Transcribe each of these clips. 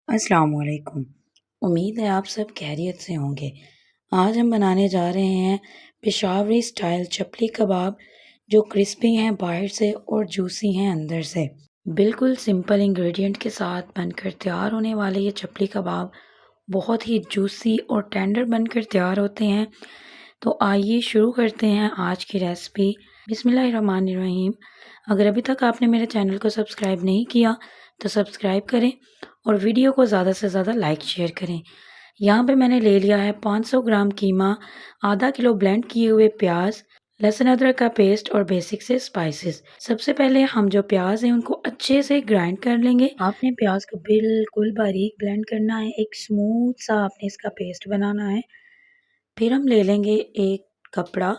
अस्सलामुअलैकुम। उम्मीद है आप सब खैरियत से होंगे। आज हम बनाने जा रहे हैं पेशावरी स्टाइल चपली कबाब, जो क्रिस्पी हैं बाहर से और जूसी हैं अंदर से। बिल्कुल सिंपल इंग्रेडिएंट के साथ बनकर तैयार होने वाले ये चपली कबाब बहुत ही जूसी और टेंडर बनकर तैयार होते हैं। तो आइए शुरू करते हैं आज की रेसिपी। बिस्मिल्लाहिर्रहमानिर्रहीम। अगर अभी तक आपने मेरे चैनल को सब्सक्राइब नहीं किया तो सब्सक्राइब करें और वीडियो को ज़्यादा से ज़्यादा लाइक शेयर करें। यहाँ पे मैंने ले लिया है 500 ग्राम कीमा, आधा किलो ब्लेंड किए हुए प्याज, लहसुन अदरक का पेस्ट और बेसिक से स्पाइसेस। सबसे पहले हम जो प्याज हैं उनको अच्छे से ग्राइंड कर लेंगे। आपने प्याज को बिल्कुल बारीक ब्लेंड करना है, एक स्मूथ सा आपने इसका पेस्ट बनाना है। फिर हम ले लेंगे एक कपड़ा,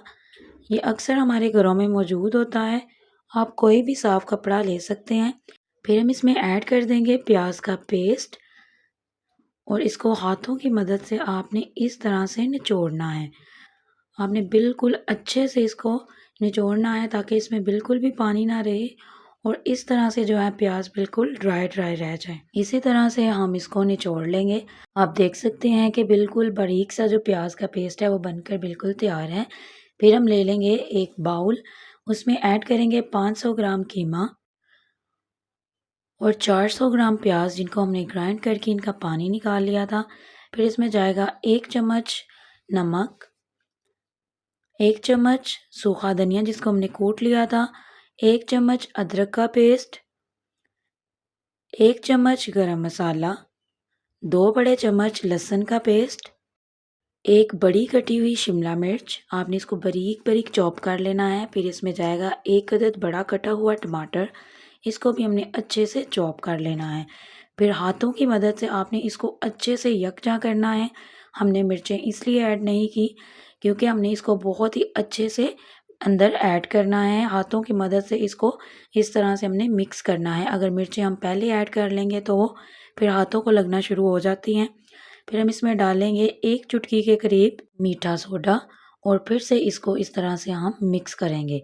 ये अक्सर हमारे घरों में मौजूद होता है, आप कोई भी साफ़ कपड़ा ले सकते हैं। फिर हम इसमें ऐड कर देंगे प्याज का पेस्ट और इसको हाथों की मदद से आपने इस तरह से निचोड़ना है। आपने बिल्कुल अच्छे से इसको निचोड़ना है ताकि इसमें बिल्कुल भी पानी ना रहे और इस तरह से जो है प्याज बिल्कुल ड्राई ड्राई रह जाए। इसी तरह से हम इसको निचोड़ लेंगे। आप देख सकते हैं कि बिल्कुल बारीक सा जो प्याज का पेस्ट है वो बनकर बिल्कुल तैयार है। फिर हम ले लेंगे एक बाउल, उसमें ऐड करेंगे 500 ग्राम कीमा और 400 ग्राम प्याज जिनको हमने ग्राइंड करके इनका पानी निकाल लिया था। फिर इसमें जाएगा 1 चम्मच नमक, 1 चम्मच सूखा धनिया जिसको हमने कूट लिया था, 1 चम्मच अदरक का पेस्ट, 1 चम्मच गरम मसाला, 2 बड़े चम्मच लहसुन का पेस्ट, एक बड़ी कटी हुई शिमला मिर्च, आपने इसको बारीक बारीक चॉप कर लेना है। फिर इसमें जाएगा एक अदद बड़ा कटा हुआ टमाटर, इसको भी हमने अच्छे से चॉप कर लेना है। फिर हाथों की मदद से आपने इसको अच्छे से यकजा करना है। हमने मिर्चें इसलिए ऐड नहीं की क्योंकि हमने इसको बहुत ही अच्छे से अंदर ऐड करना है। हाथों की मदद से इसको इस तरह से हमने मिक्स करना है। अगर मिर्चें हम पहले ऐड कर लेंगे तो वो फिर हाथों को लगना शुरू हो जाती हैं। फिर हम इसमें डालेंगे 1 चुटकी के करीब मीठा सोडा और फिर से इसको इस तरह से हम मिक्स करेंगे।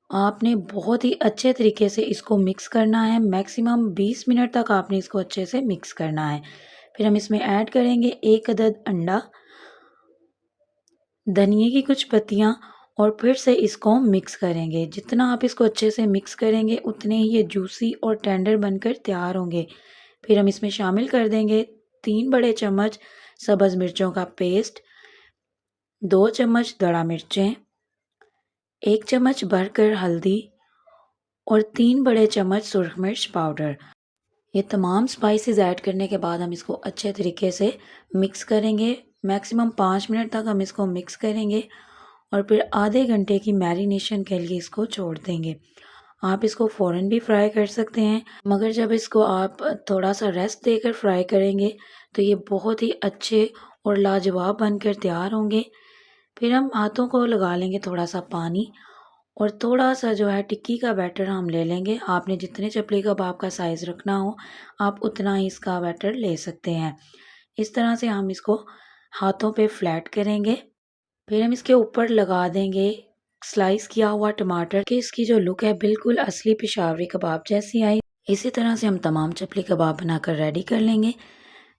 आपने बहुत ही अच्छे तरीके से इसको मिक्स करना है, मैक्सिमम 20 मिनट तक आपने इसको अच्छे से मिक्स करना है। फिर हम इसमें ऐड करेंगे 1 अदद अंडा, धनिए की कुछ पत्तियाँ और फिर से इसको मिक्स करेंगे। जितना आप इसको अच्छे से मिक्स करेंगे उतने ही ये जूसी और टेंडर बनकर तैयार होंगे। फिर हम इसमें शामिल कर देंगे 3 बड़े चम्मच सब्ज़ मिर्चों का पेस्ट, 2 चम्मच दड़ा मिर्चें, 1 चम्मच भरकर हल्दी और 3 बड़े चम्मच सुरख मिर्च पाउडर। ये तमाम स्पाइसेस ऐड करने के बाद हम इसको अच्छे तरीके से मिक्स करेंगे। मैक्सिमम 5 मिनट तक हम इसको मिक्स करेंगे और फिर आधे घंटे की मैरिनेशन के लिए इसको छोड़ देंगे। आप इसको फ़ौरन भी फ्राई कर सकते हैं, मगर जब इसको आप थोड़ा सा रेस्ट देकर फ्राई करेंगे तो ये बहुत ही अच्छे और लाजवाब बनकर तैयार होंगे। फिर हम हाथों को लगा लेंगे थोड़ा सा पानी और थोड़ा सा जो है टिक्की का बैटर हम ले लेंगे। आपने जितने चपली कबाब का साइज़ रखना हो आप उतना ही इसका बैटर ले सकते हैं। इस तरह से हम इसको हाथों पे फ्लैट करेंगे। फिर हम इसके ऊपर लगा देंगे स्लाइस किया हुआ टमाटर कि इसकी जो लुक है बिल्कुल असली पेशावरी कबाब जैसी आई। इसी तरह से हम तमाम चपली कबाब बनाकर रेडी कर लेंगे।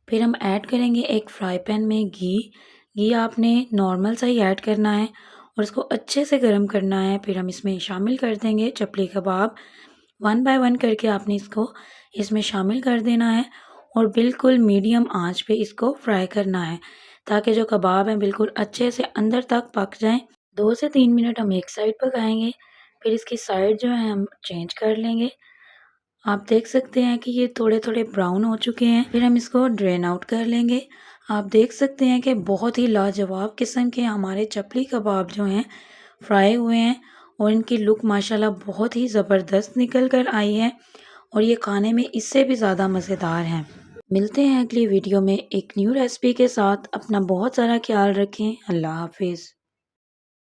फिर हम ऐड करेंगे एक फ्राई पैन में घी आपने नॉर्मल सा ही ऐड करना है और इसको अच्छे से गर्म करना है। फिर हम इसमें शामिल कर देंगे चपली कबाब। 1 बाय 1 करके आपने इसको इसमें शामिल कर देना है और बिल्कुल मीडियम आंच पे इसको फ्राई करना है ताकि जो कबाब हैं बिल्कुल अच्छे से अंदर तक पक जाएं। 2 से 3 मिनट हम एक साइड पकाएंगे, फिर इसकी साइड जो है हम चेंज कर लेंगे। आप देख सकते हैं कि ये थोड़े थोड़े ब्राउन हो चुके हैं। फिर हम इसको ड्रेन आउट कर लेंगे। आप देख सकते हैं कि बहुत ही लाजवाब किस्म के हमारे चपली कबाब जो हैं फ्राई हुए हैं और इनकी लुक माशाल्लाह बहुत ही ज़बरदस्त निकल कर आई है और ये खाने में इससे भी ज़्यादा मज़ेदार हैं। मिलते हैं अगली वीडियो में एक न्यू रेसिपी के साथ। अपना बहुत सारा ख्याल रखें। अल्लाह हाफिज़।